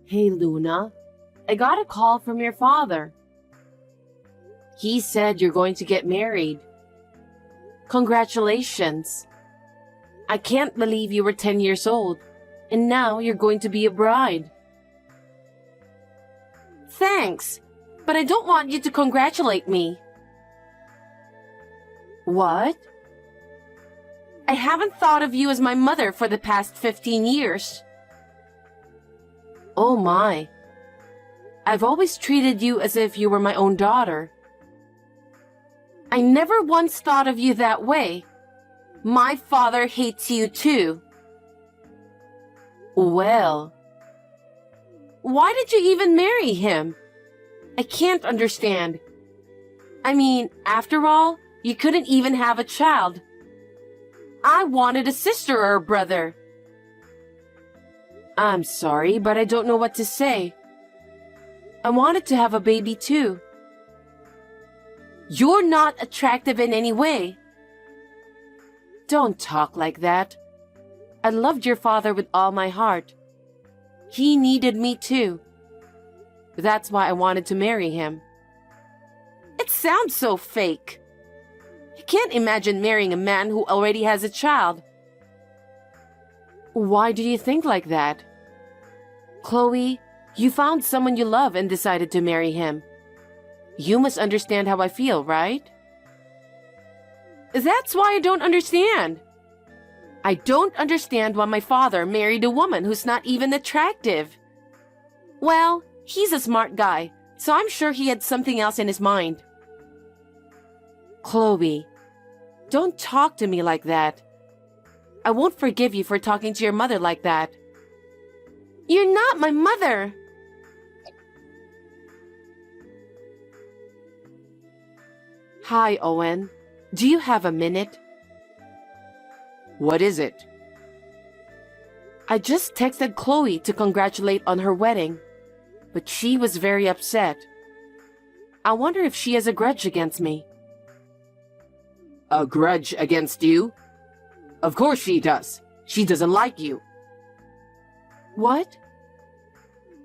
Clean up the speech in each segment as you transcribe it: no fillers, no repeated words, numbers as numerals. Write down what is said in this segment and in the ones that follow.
Hey, Luna, I got a call from your father. He said you're going to get married. Congratulations. I can't believe you were 10 years old, and now you're going to be a bride. Thanks, but I don't want you to congratulate me. What? I haven't thought of you as my mother for the past 15 years. Oh my. I've always treated you as if you were my own daughter. I never once thought of you that way. My father hates you too. Well, why did you even marry him? I can't understand. I mean, after all, you couldn't even have a child. I wanted a sister or a brother. I'm sorry, but I don't know what to say. I wanted to have a baby too. You're not attractive in any way. Don't talk like that. I loved your father with all my heart. He needed me too. That's why I wanted to marry him. It sounds so fake. I can't imagine marrying a man who already has a child. Why do you think like that? Chloe, you found someone you love and decided to marry him. You must understand how I feel, right? That's why I don't understand. I don't understand why my father married a woman who's not even attractive. Well, he's a smart guy, so I'm sure he had something else in his mind. Chloe, don't talk to me like that. I won't forgive you for talking to your mother like that. You're not my mother. Hi, Owen. Do you have a minute? What is it? I just texted Chloe to congratulate on her wedding, but she was very upset. I wonder if she has a grudge against me. A grudge against you? Of course she does. She doesn't like you. What?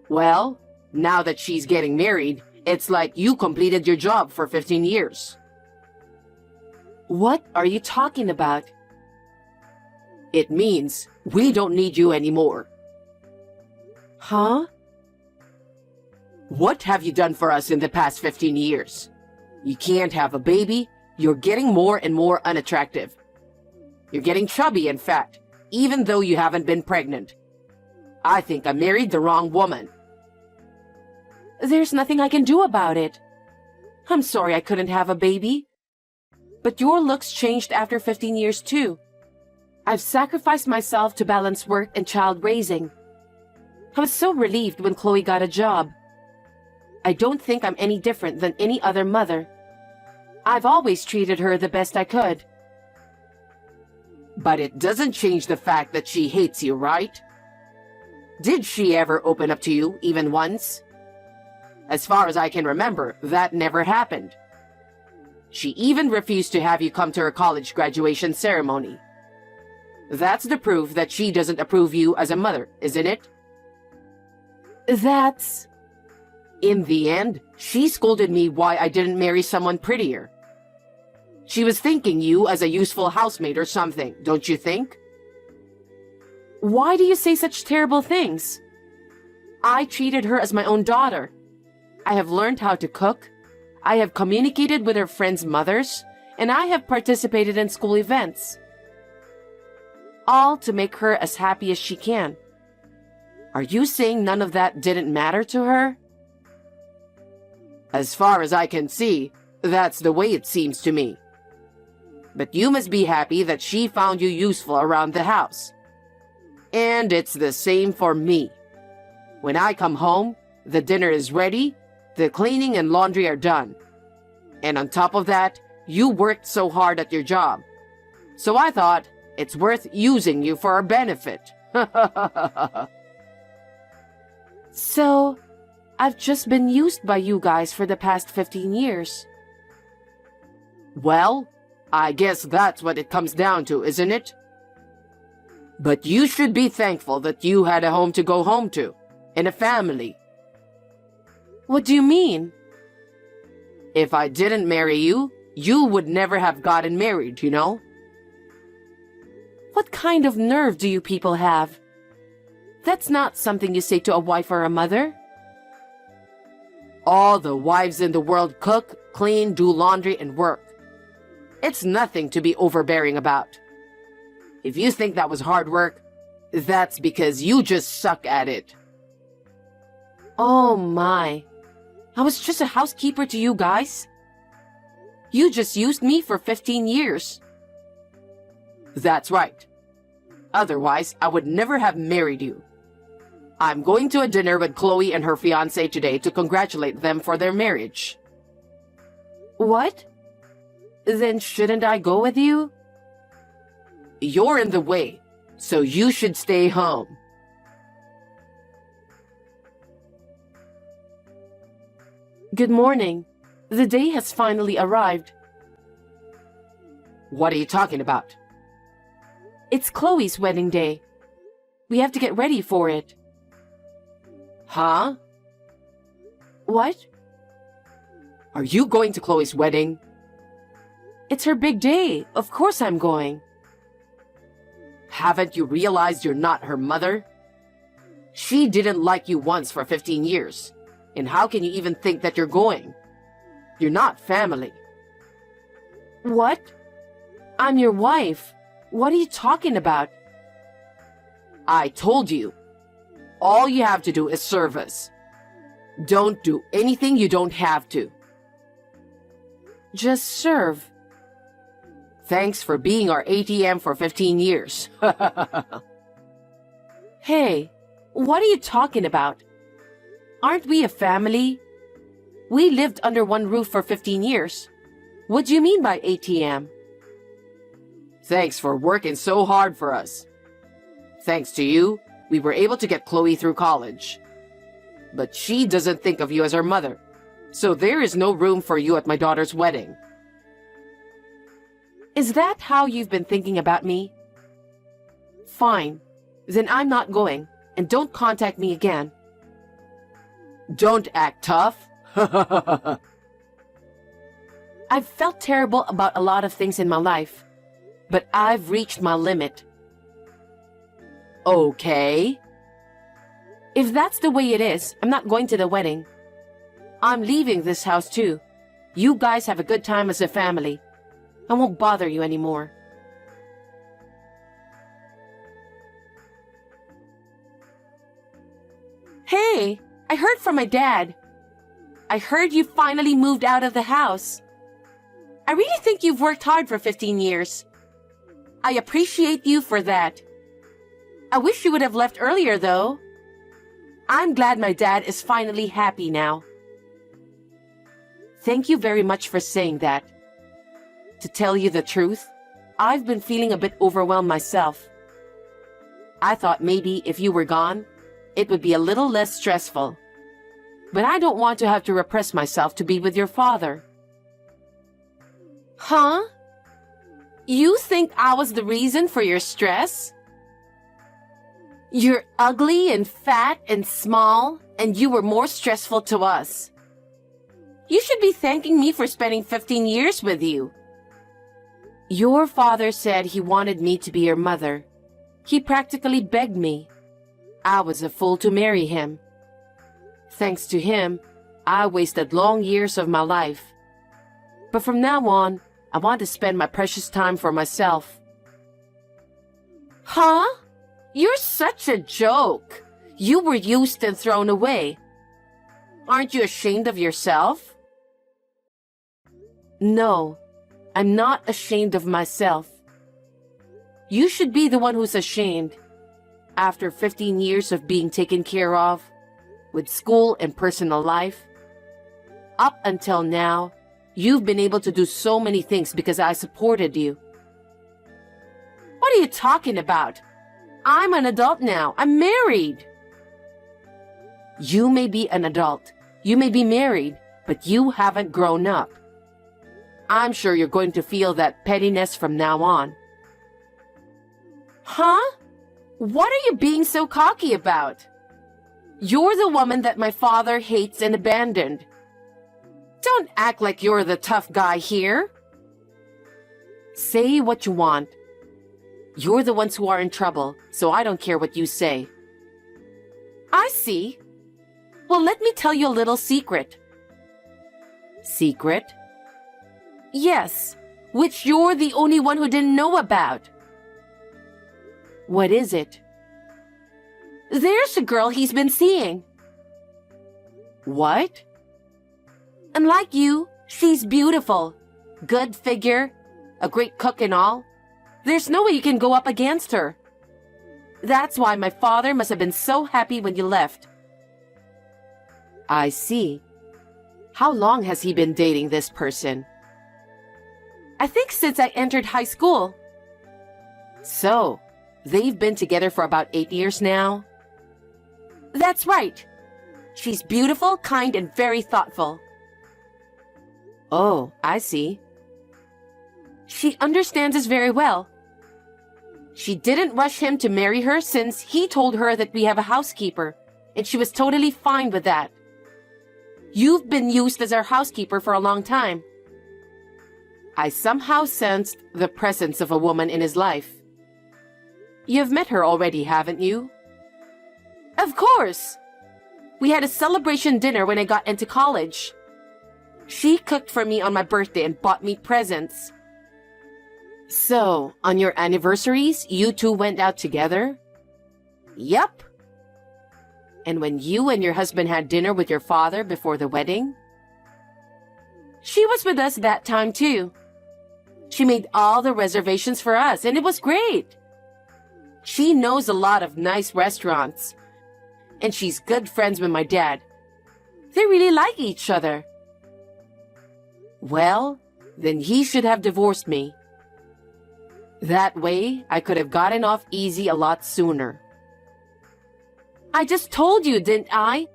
Well, now that she's getting married, it's like you completed your job for 15 years. What are you talking about? It means we don't need you anymore. Huh? What have you done for us in the past 15 years? You can't have a baby. You're getting more and more unattractive. You're getting chubby and fat, even though you haven't been pregnant. I think I married the wrong woman. There's nothing I can do about it. I'm sorry I couldn't have a baby. But your looks changed after 15 years too. I've sacrificed myself to balance work and child raising. I was so relieved when Chloe got a job. I don't think I'm any different than any other mother. I've always treated her the best I could. But it doesn't change the fact that she hates you, right? Did she ever open up to you, even once? As far as I can remember, that never happened. She even refused to have you come to her college graduation ceremony. That's the proof that she doesn't approve you as a mother, isn't it? That's... In the end, she scolded me why I didn't marry someone prettier. She was thinking you as a useful housemate or something, don't you think? Why do you say such terrible things? I treated her as my own daughter. I have learned how to cook. I have communicated with her friends' mothers, and I have participated in school events. All to make her as happy as she can. Are you saying none of that didn't matter to her? As far as I can see, that's the way it seems to me. But you must be happy that she found you useful around the house. And it's the same for me. When I come home, the dinner is ready, the cleaning and laundry are done. And on top of that, you worked so hard at your job. So I thought it's worth using you for our benefit. So, I've just been used by you guys for the past 15 years. Well, I guess that's what it comes down to, isn't it? But you should be thankful that you had a home to go home to. and a family. What do you mean? If I didn't marry you, you would never have gotten married, you know? What kind of nerve do you people have? That's not something you say to a wife or a mother. All the wives in the world cook, clean, do laundry, and work. It's nothing to be overbearing about. If you think that was hard work, that's because you just suck at it. Oh my. I was just a housekeeper to you guys. You just used me for 15 years. That's right. Otherwise, I would never have married you. I'm going to a dinner with Chloe and her fiancé today to congratulate them for their marriage. What? Then shouldn't I go with you? You're in the way, so you should stay home. Good morning. The day has finally arrived. What are you talking about? It's Chloe's wedding day. We have to get ready for it. Huh? What? Are you going to Chloe's wedding? It's her big day. Of course I'm going. Haven't you realized you're not her mother? She didn't like you once for 15 years. And how can you even think that you're going? You're not family. What? I'm your wife. What are you talking about? I told you. All you have to do is serve us. Don't do anything you don't have to. Just serve. Thanks for being our ATM for 15 years. Hey, what are you talking about? Aren't we a family? We lived under one roof for 15 years. What do you mean by ATM? Thanks for working so hard for us. Thanks to you, we were able to get Chloe through college. But she doesn't think of you as her mother, so there is no room for you at my daughter's wedding. Is that how you've been thinking about me? Fine. Then I'm not going, and don't contact me again. Don't act tough. I've felt terrible about a lot of things in my life, but I've reached my limit. Okay. If that's the way it is, I'm not going to the wedding. I'm leaving this house too. You guys have a good time as a family. I won't bother you anymore. Hey, I heard from my dad. I heard you finally moved out of the house. I really think you've worked hard for 15 years. I appreciate you for that. I wish you would have left earlier, though. I'm glad my dad is finally happy now. Thank you very much for saying that. To tell you the truth, I've been feeling a bit overwhelmed myself. I thought maybe if you were gone, it would be a little less stressful. But I don't want to have to repress myself to be with your father. Huh? You think I was the reason for your stress? You're ugly and fat and small, and you were more stressful to us. You should be thanking me for spending 15 years with you. Your father said he wanted me to be your mother. He practically begged me. I was a fool to marry him. Thanks to him, I wasted long years of my life. But from now on, I want to spend my precious time for myself. Huh? You're such a joke. You were used and thrown away. Aren't you ashamed of yourself? No, I'm not ashamed of myself. You should be the one who's ashamed. After 15 years of being taken care of, with school and personal life, up until now, you've been able to do so many things because I supported you. What are you talking about? I'm an adult now. I'm married. You may be an adult. You may be married, but you haven't grown up. I'm sure you're going to feel that pettiness from now on. Huh? What are you being so cocky about? You're the woman that my father hates and abandoned. Don't act like you're the tough guy here. Say what you want. You're the ones who are in trouble, so I don't care what you say. I see. Well, let me tell you a little secret. Secret? Yes, which you're the only one who didn't know about. What is it? There's a girl he's been seeing. What? And like you, she's beautiful, good figure, a great cook and all. There's no way you can go up against her. That's why my father must have been so happy when you left. I see. How long has he been dating this person? I think since I entered high school. So, they've been together for about 8 years now? That's right. She's beautiful, kind, and very thoughtful. Oh, I see. She understands us very well. She didn't rush him to marry her since he told her that we have a housekeeper, and she was totally fine with that. You've been used as our housekeeper for a long time. I somehow sensed the presence of a woman in his life. You've met her already, haven't you? Of course! We had a celebration dinner when I got into college. She cooked for me on my birthday and bought me presents. So, on your anniversaries, you two went out together? Yep. And when you and your husband had dinner with your father before the wedding? She was with us that time too. She made all the reservations for us, and it was great. She knows a lot of nice restaurants, and she's good friends with my dad. They really like each other. Well, then he should have divorced me. That way, I could have gotten off easy a lot sooner. I just told you, didn't I?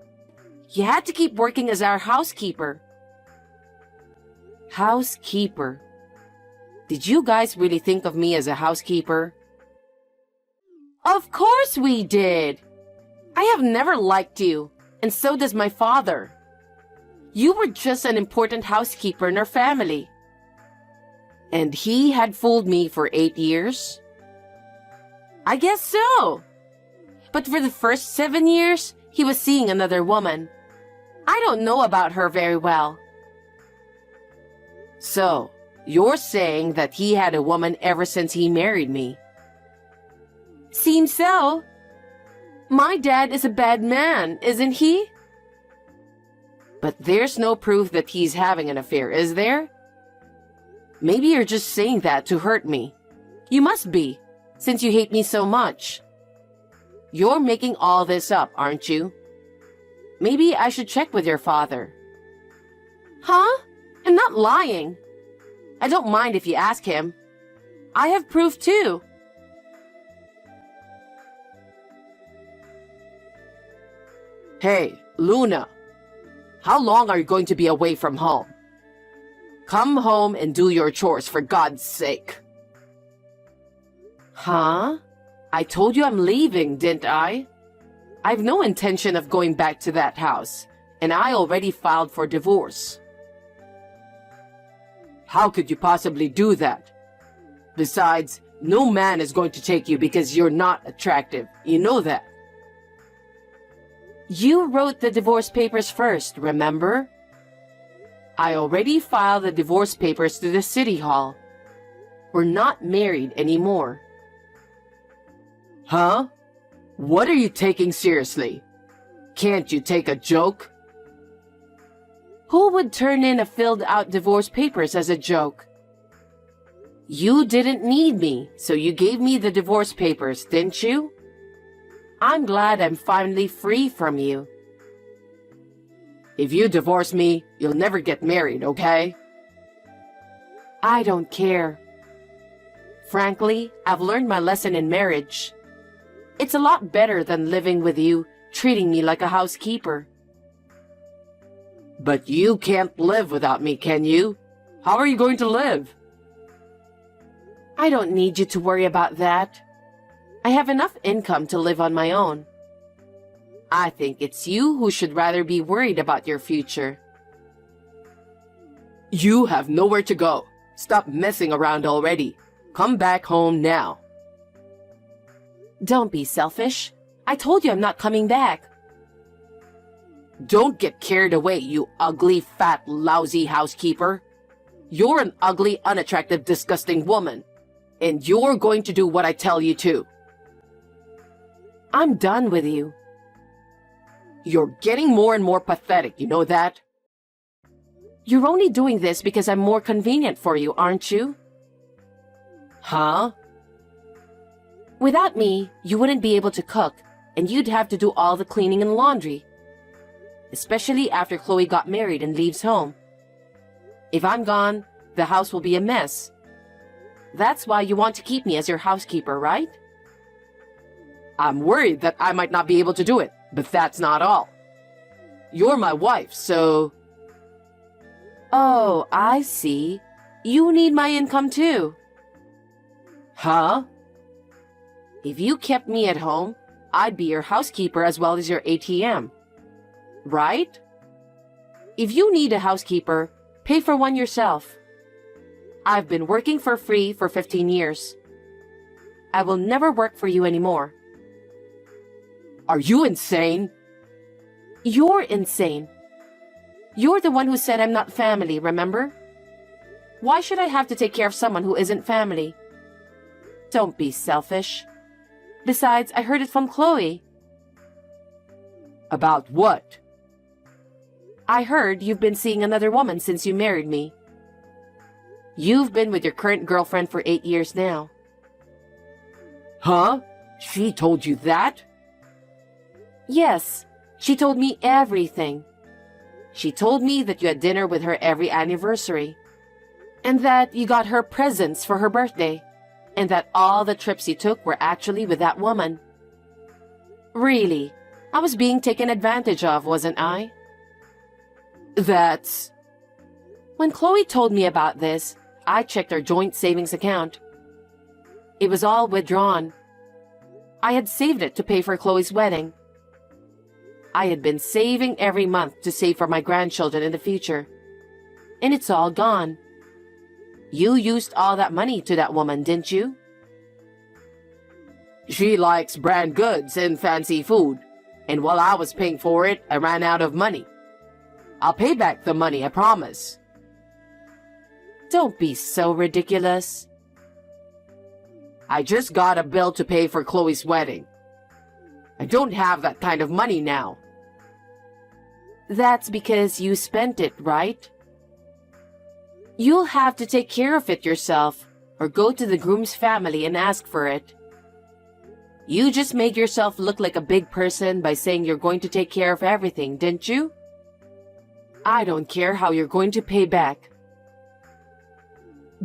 You had to keep working as our housekeeper. Housekeeper? Did you guys really think of me as a housekeeper? Of course we did. I have never liked you, and so does my father. You were just an important housekeeper in our family. And he had fooled me for 8 years? I guess so. But for the first 7 years, he was seeing another woman. I don't know about her very well. So, you're saying that he had a woman ever since he married me? Seems so. My dad is a bad man, isn't he? But there's no proof that he's having an affair, is there? Maybe you're just saying that to hurt me. You must be, since you hate me so much. You're making all this up, aren't you? Maybe I should check with your father. Huh? I'm not lying. I don't mind if you ask him. I have proof too. Hey, Luna. How long are you going to be away from home? Come home and do your chores, for God's sake. Huh? I told you I'm leaving, didn't I? I've no intention of going back to that house, and I already filed for divorce. How could you possibly do that? Besides, no man is going to take you because you're not attractive. You know that. You wrote the divorce papers first, remember? I already filed the divorce papers to the city hall. We're not married anymore. Huh? What are you taking seriously? Can't you take a joke? Who would turn in a filled-out divorce papers as a joke? You didn't need me, so you gave me the divorce papers, didn't you? I'm glad I'm finally free from you. If you divorce me, you'll never get married, okay? I don't care. Frankly, I've learned my lesson in marriage. It's a lot better than living with you, treating me like a housekeeper. But you can't live without me, can you? How are you going to live? I don't need you to worry about that. I have enough income to live on my own. I think it's you who should rather be worried about your future. You have nowhere to go. Stop messing around already. Come back home now. Don't be selfish. I told you I'm not coming back. Don't get carried away, you ugly, fat, lousy housekeeper. You're an ugly, unattractive, disgusting woman. And you're going to do what I tell you to. I'm done with you. You're getting more and more pathetic, you know that? You're only doing this because I'm more convenient for you, aren't you? Huh? Without me, you wouldn't be able to cook, and you'd have to do all the cleaning and laundry. Especially after Chloe got married and leaves home. If I'm gone, the house will be a mess. That's why you want to keep me as your housekeeper, right? I'm worried that I might not be able to do it, but that's not all. You're my wife, so... Oh, I see. You need my income too. Huh? If you kept me at home, I'd be your housekeeper as well as your ATM. Right? If you need a housekeeper, pay for one yourself. I've been working for free for 15 years. I will never work for you anymore. Are you insane? You're insane. You're the one who said I'm not family, remember? Why should I have to take care of someone who isn't family? Don't be selfish. Besides, I heard it from Chloe. About what? I heard you've been seeing another woman since you married me. You've been with your current girlfriend for 8 years now. Huh? She told you that? Yes, she told me everything. She told me that you had dinner with her every anniversary, and that you got her presents for her birthday, and that all the trips you took were actually with that woman. Really, I was being taken advantage of, wasn't I? That's... When Chloe told me about this, I checked our joint savings account. It was all withdrawn. I had saved it to pay for Chloe's wedding. I had been saving every month to save for my grandchildren in the future. And it's all gone. You used all that money to that woman, didn't you? She likes brand goods and fancy food. And while I was paying for it, I ran out of money. I'll pay back the money, I promise. Don't be so ridiculous. I just got a bill to pay for Chloe's wedding. I don't have that kind of money now. That's because you spent it, right? You'll have to take care of it yourself, or go to the groom's family and ask for it. You just made yourself look like a big person by saying you're going to take care of everything, didn't you? I don't care how you're going to pay back.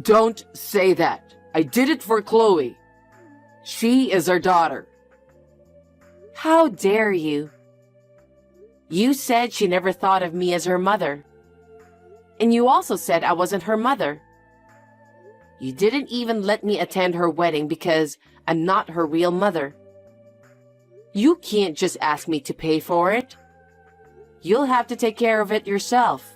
Don't say that. I did it for Chloe. She is our daughter. How dare you? You said she never thought of me as her mother. And you also said I wasn't her mother. You didn't even let me attend her wedding because I'm not her real mother. You can't just ask me to pay for it. You'll have to take care of it yourself.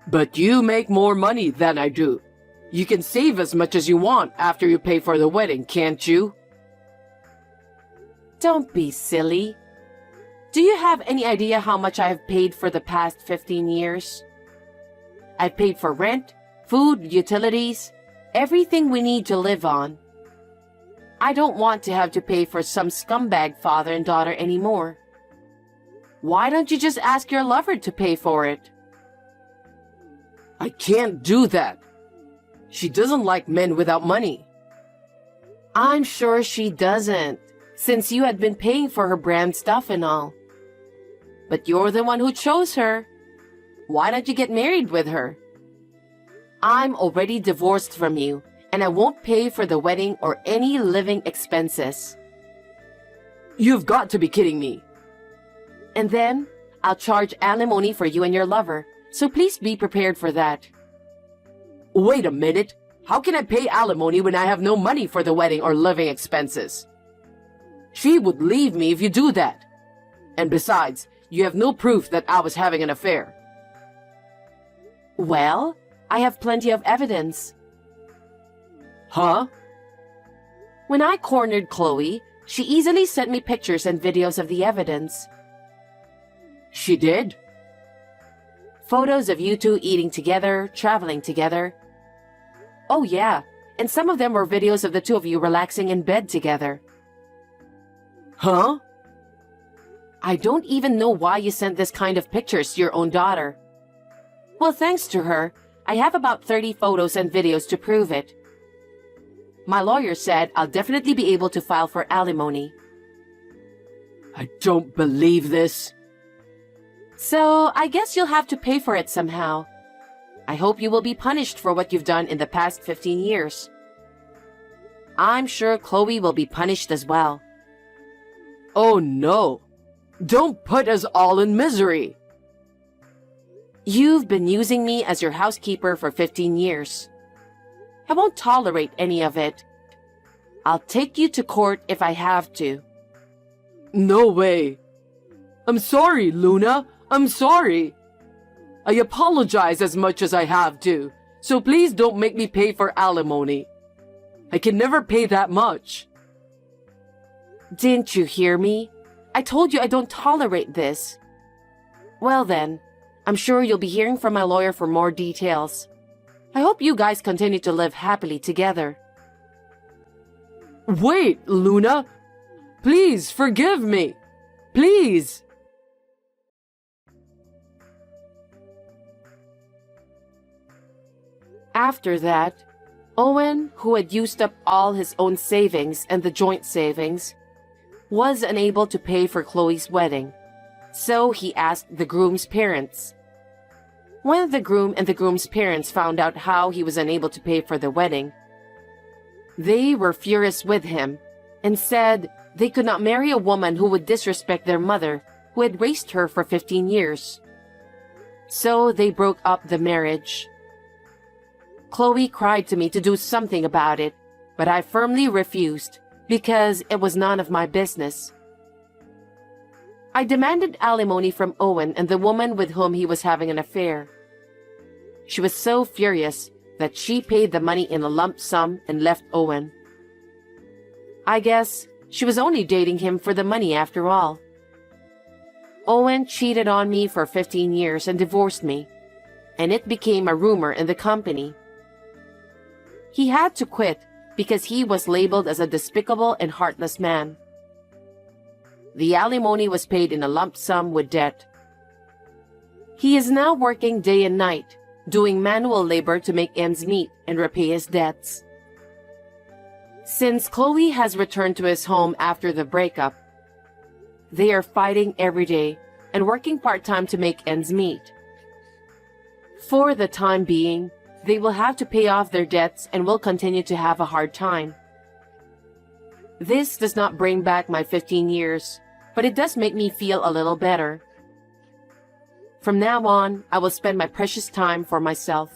But you make more money than I do. You can save as much as you want after you pay for the wedding, can't you? Don't be silly. Do you have any idea how much I have paid for the past 15 years? I've paid for rent, food, utilities, everything we need to live on. I don't want to have to pay for some scumbag father and daughter anymore. Why don't you just ask your lover to pay for it? I can't do that. She doesn't like men without money. I'm sure she doesn't, since you had been paying for her brand stuff and all. But you're the one who chose her. Why don't you get married with her? I'm already divorced from you, and I won't pay for the wedding or any living expenses. You've got to be kidding me. And then, I'll charge alimony for you and your lover, so please be prepared for that. Wait a minute. How can I pay alimony when I have no money for the wedding or living expenses? She would leave me if you do that. And besides, you have no proof that I was having an affair. Well, I have plenty of evidence. Huh? When I cornered Chloe, she easily sent me pictures and videos of the evidence. She did? Photos of you two eating together, traveling together. Oh yeah, and some of them were videos of the two of you relaxing in bed together. Huh? I don't even know why you sent this kind of pictures to your own daughter. Well, thanks to her, I have about 30 photos and videos to prove it. My lawyer said I'll definitely be able to file for alimony. I don't believe this. So, I guess you'll have to pay for it somehow. I hope you will be punished for what you've done in the past 15 years. I'm sure Chloe will be punished as well. Oh no! Don't put us all in misery! You've been using me as your housekeeper for 15 years. I won't tolerate any of it. I'll take you to court if I have to. No way! I'm sorry, Luna! I'm sorry! I apologize as much as I have to, so please don't make me pay for alimony. I can never pay that much. Didn't you hear me? I told you I don't tolerate this. Well then, I'm sure you'll be hearing from my lawyer for more details. I hope you guys continue to live happily together. Wait, Luna! Please forgive me! Please! After that, Owen, who had used up all his own savings and the joint savings, was unable to pay for Chloe's wedding, so he asked the groom's parents. When the groom and the groom's parents found out how he was unable to pay for the wedding, they were furious with him and said they could not marry a woman who would disrespect their mother, who had raised her for 15 years. So they broke up the marriage. Chloe cried to me to do something about it, but I firmly refused because it was none of my business. I demanded alimony from Owen and the woman with whom he was having an affair. She was so furious that she paid the money in a lump sum and left Owen. I guess she was only dating him for the money after all. Owen cheated on me for 15 years and divorced me, and it became a rumor in the company. He had to quit because he was labeled as a despicable and heartless man. The alimony was paid in a lump sum with debt. He is now working day and night, doing manual labor to make ends meet and repay his debts. Since Chloe has returned to his home after the breakup, they are fighting every day and working part-time to make ends meet. For the time being, they will have to pay off their debts and will continue to have a hard time. This does not bring back my 15 years, but it does make me feel a little better. From now on, I will spend my precious time for myself.